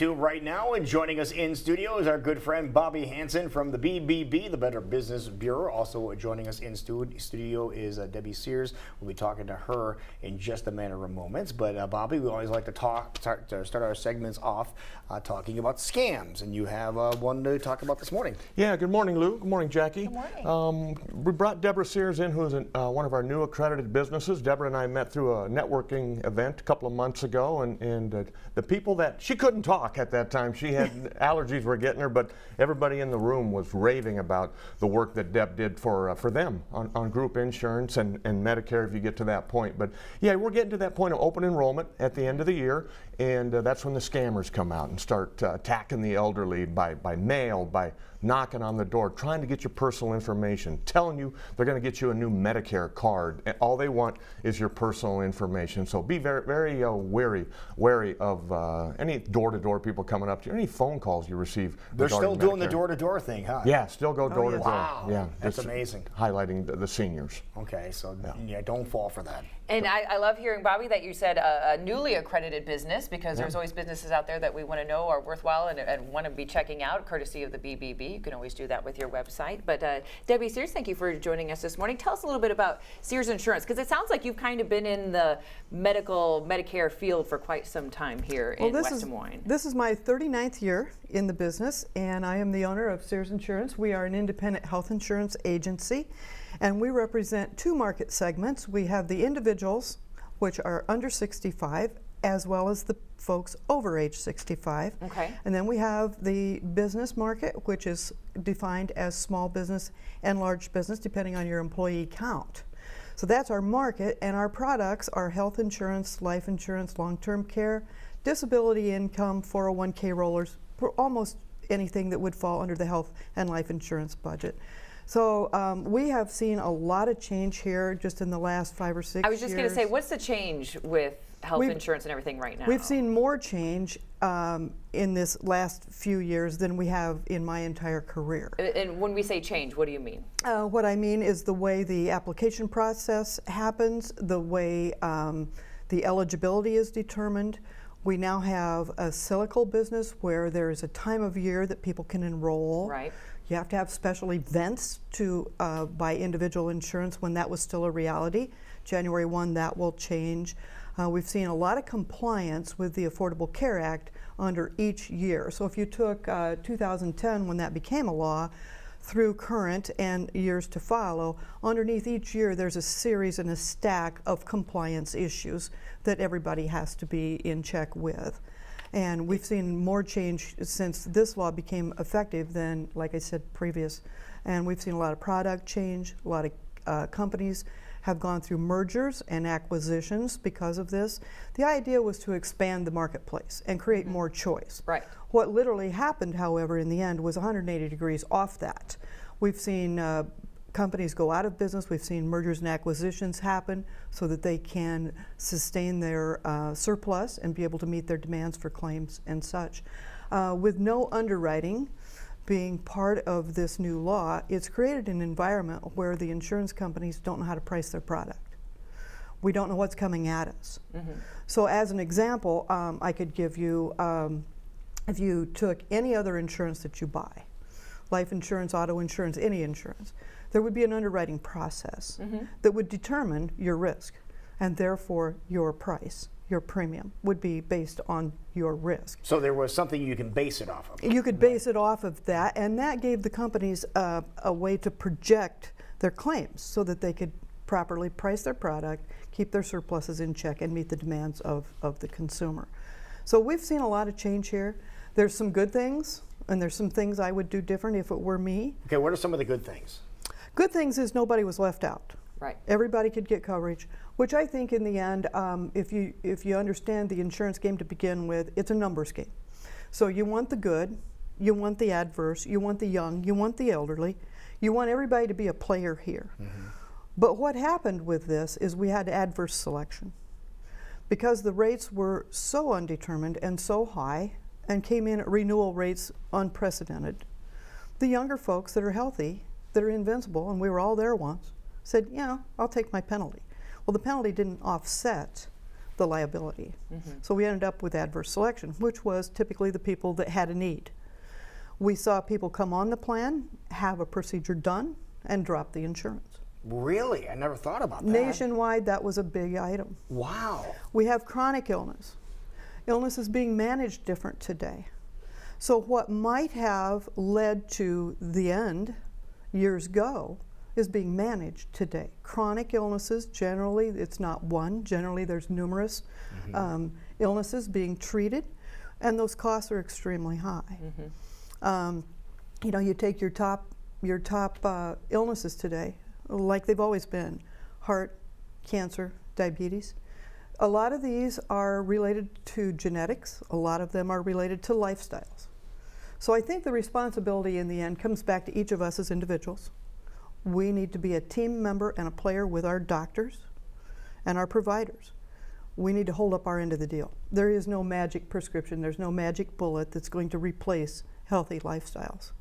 To right now, and joining us in studio is our good friend Bobby Hansen from the BBB, the Better Business Bureau. Also joining us in studio is Debbie Sears. We'll be talking to her in just a matter of moments. But Bobby, we always like to start our segments off talking about scams, and you have one to talk about this morning. Yeah, good morning, Lou. Good morning, Jackie. Good morning. We brought Deborah Sears in, who's one of our new accredited businesses. Deborah and I met through a networking event a couple of months ago, and the people that she couldn't talk at that time. She had allergies were getting her, but everybody in the room was raving about the work that Deb did for them on group insurance and Medicare if you get to that point. But yeah, we're getting to that point of open enrollment at the end of the year, and that's when the scammers come out and start attacking the elderly by mail, by knocking on the door, trying to get your personal information, telling you they're going to get you a new Medicare card. And all they want is your personal information. So be very, very wary of any door-to-door people coming up to you, any phone calls you receive. They're still doing the Medicare. door-to-door thing, huh? Yeah, still go door to door. Wow. Yeah, That's just amazing. Highlighting the seniors. Okay, so yeah, don't fall for that. And I love hearing, Bobby, that you said a newly accredited business, because there's always businesses out there that we want to know are worthwhile and want to be checking out, courtesy of the BBB. You can always do that with your website. But Debbie Sears, thank you for joining us this morning. Tell us a little bit about Sears Insurance, because it sounds like you've kind of been in the Medicare field for quite some time here in West Des Moines. This is my 39th year in the business, and I am the owner of Sears Insurance. We are an independent health insurance agency, and we represent two market segments. We have the individuals, which are under 65, as well as the folks over age 65. Okay. And then we have the business market, which is defined as small business and large business, depending on your employee count. So that's our market, and our products are health insurance, life insurance, long-term care, disability income, 401k rollers, almost anything that would fall under the health and life insurance budget. So we have seen a lot of change here just in the last 5 or 6 years. I was just going to say, what's the change with health insurance and everything right now? We've seen more change in this last few years than we have in my entire career. And when we say change, what do you mean? What I mean is the way the application process happens, the way the eligibility is determined. We now have a cyclical business where there is a time of year that people can enroll. Right. You have to have special events to buy individual insurance when that was still a reality. January 1, that will change. We've seen a lot of compliance with the Affordable Care Act under each year. So if you took 2010, when that became a law, through current and years to follow, underneath each year there's a series and a stack of compliance issues that everybody has to be in check with. And we've seen more change since this law became effective than, like I said, previous. And we've seen a lot of product change, a lot of companies have gone through mergers and acquisitions because of this. The idea was to expand the marketplace and create more choice. Right. What literally happened, however, in the end was 180 degrees off that. We've seen companies go out of business. We've seen mergers and acquisitions happen so that they can sustain their surplus and be able to meet their demands for claims and such. With no underwriting being part of this new law, it's created an environment where the insurance companies don't know how to price their product. We don't know what's coming at us. Mm-hmm. So as an example, I could give you, if you took any other insurance that you buy, life insurance, auto insurance, any insurance, there would be an underwriting process that would determine your risk, and therefore your price, your premium, would be based on your risk. So there was something you can base it off of. You could base it off of that, and that gave the companies a way to project their claims so that they could properly price their product, keep their surpluses in check, and meet the demands of the consumer. So we've seen a lot of change here. There's some good things, and there's some things I would do different if it were me. Okay, what are some of the good things? Good things is nobody was left out. Right. Everybody could get coverage, which I think in the end, if you understand the insurance game to begin with, it's a numbers game. So you want the good, you want the adverse, you want the young, you want the elderly, you want everybody to be a player here. Mm-hmm. But what happened with this is we had adverse selection. Because the rates were so undetermined and so high and came in at renewal rates unprecedented, the younger folks that are healthy, that are invincible, and we were all there once, said, yeah, I'll take my penalty. Well, the penalty didn't offset the liability. So we ended up with adverse selection, which was typically the people that had a need. We saw people come on the plan, have a procedure done, and drop the insurance. Really? I never thought about that. Nationwide, that was a big item. Wow. We have chronic illness. Illness is being managed different today. So what might have led to the end years ago is being managed today. Chronic illnesses, generally, it's not one. Generally, there's numerous illnesses being treated, and those costs are extremely high. You know, you take your top illnesses today, like they've always been: heart, cancer, diabetes. A lot of these are related to genetics. A lot of them are related to lifestyles. So I think the responsibility in the end comes back to each of us as individuals. We need to be a team member and a player with our doctors and our providers. We need to hold up our end of the deal. There is no magic prescription. There's no magic bullet that's going to replace healthy lifestyles.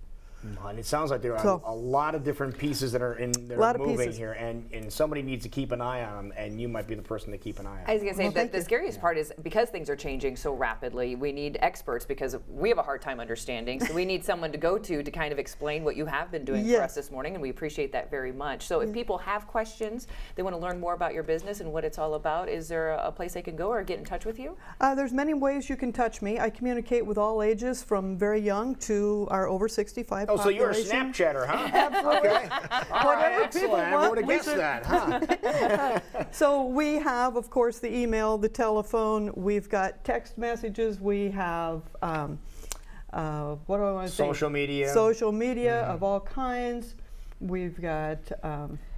And it sounds like there are So- a lot of different pieces that are Lot of moving pieces. here, and somebody needs to keep an eye on them, and you might be the person to keep an eye on. I was going to say Well, that thank the you. scariest part is because things are changing so rapidly, we need experts because we have a hard time understanding. So we need someone to go to kind of explain what you have been doing for Yes. us this morning, and we appreciate that very much. So if people have questions, they want to learn more about your business and what it's all about, is there a place they can go or get in touch with you? There's many ways you can touch me. I communicate with all ages, from very young to our over 65 Oh, so you're a population. Snapchatter, huh? Absolutely. Okay. All right, Whatever excellent. people I want, would have we guessed should- that, huh? So we have, of course, the email, the telephone. We've got text messages. We have, what do I want to say? Social media. Social media of all kinds. We've got,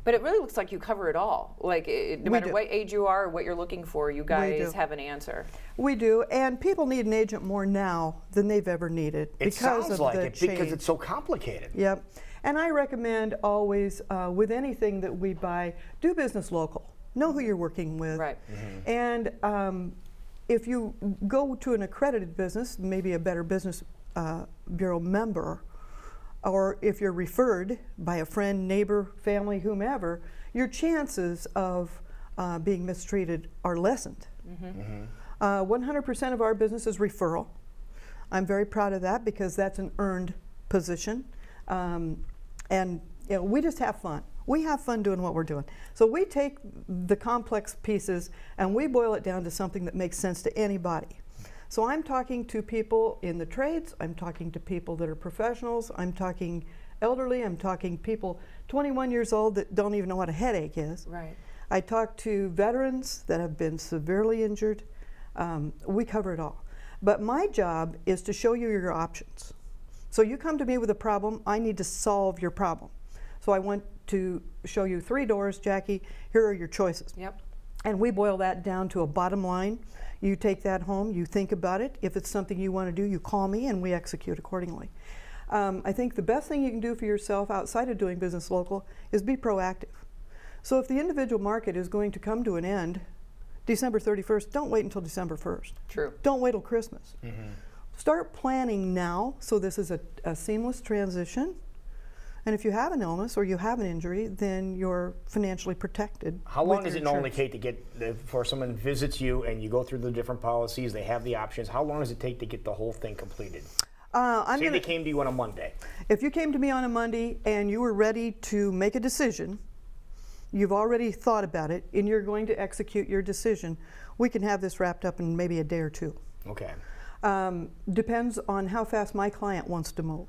But it really looks like you cover it all. Like no We matter do. what age you are or what you're looking for, you guys do. have an answer. we do, and people need an agent more now than they've ever needed It because sounds of like the it change. because it's so complicated. Yep. And I recommend always, with anything that we buy, do business local. Know who you're working with. Right. And if you go to an accredited business, maybe a Better Business Bureau member, or if you're referred by a friend, neighbor, family, whomever, your chances of being mistreated are lessened. 100% of our business is referral. I'm very proud of that because that's an earned position. And you know, we just have fun. We have fun doing what we're doing. So we take the complex pieces and we boil it down to something that makes sense to anybody. So I'm talking to people in the trades, I'm talking to people that are professionals, I'm talking elderly, I'm talking people 21 years old that don't even know what a headache is. Right. I talk to veterans that have been severely injured. We cover it all. But my job is to show you your options. So you come to me with a problem, I need to solve your problem. So I want to show you 3 doors, Jackie, here are your choices. Yep. And we boil that down to a bottom line. You take that home, you think about it. If it's something you want to do, you call me and we execute accordingly. I think the best thing you can do for yourself outside of doing business local is be proactive. So if the individual market is going to come to an end December 31st, don't wait until December 1st. True. Don't wait till Christmas. Start planning now so this is a seamless transition. And if you have an illness or you have an injury, then you're financially protected. How with long does your it normally insurance. take to get, for someone visits you and you go through the different policies, they have the options, how long does it take to get the whole thing completed? Say they came to you on a Monday. If you came to me on a Monday and you were ready to make a decision, you've already thought about it, and you're going to execute your decision, we can have this wrapped up in maybe a day or 2. Okay. Depends on how fast my client wants to move.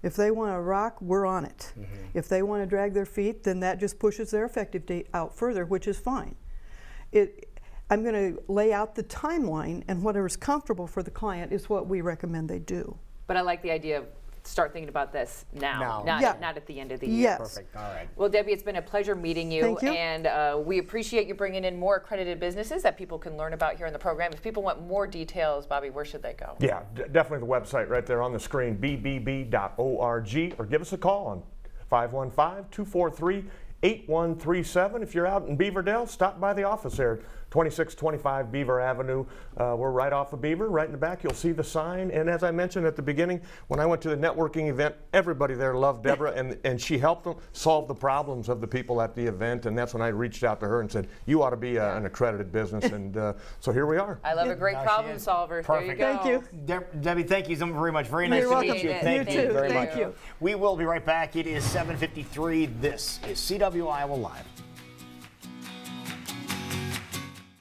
If they want to rock, we're on it. If they want to drag their feet, then that just pushes their effective date out further, which is fine. I'm going to lay out the timeline, and whatever's comfortable for the client is what we recommend they do. But I like the idea of start thinking about this now, Now. Yeah. not at the end of the year. Yes. Perfect. All right. Well, Debbie, it's been a pleasure meeting you, Thank you. and we appreciate you bringing in more accredited businesses that people can learn about here in the program. If people want more details, Bobby, where should they go? Yeah, definitely the website right there on the screen, bbb.org, or give us a call on 515-243-8137. If you're out in Beaverdale, stop by the office there, 2625 Beaver Avenue. We're right off of Beaver, right in the back. You'll see the sign. And as I mentioned at the beginning, when I went to the networking event, everybody there loved Deborah, and she helped them solve the problems of the people at the event. And that's when I reached out to her and said, you ought to be an accredited business. And so here we are. I love a great Now she problem is. solver. Perfect. There you go. Thank you. Debbie, thank you so very much. Very nice You're to welcome. meet you. You Thank too. you very Thank much. you. We will be right back. It is 7:53. This is CW Iowa Live.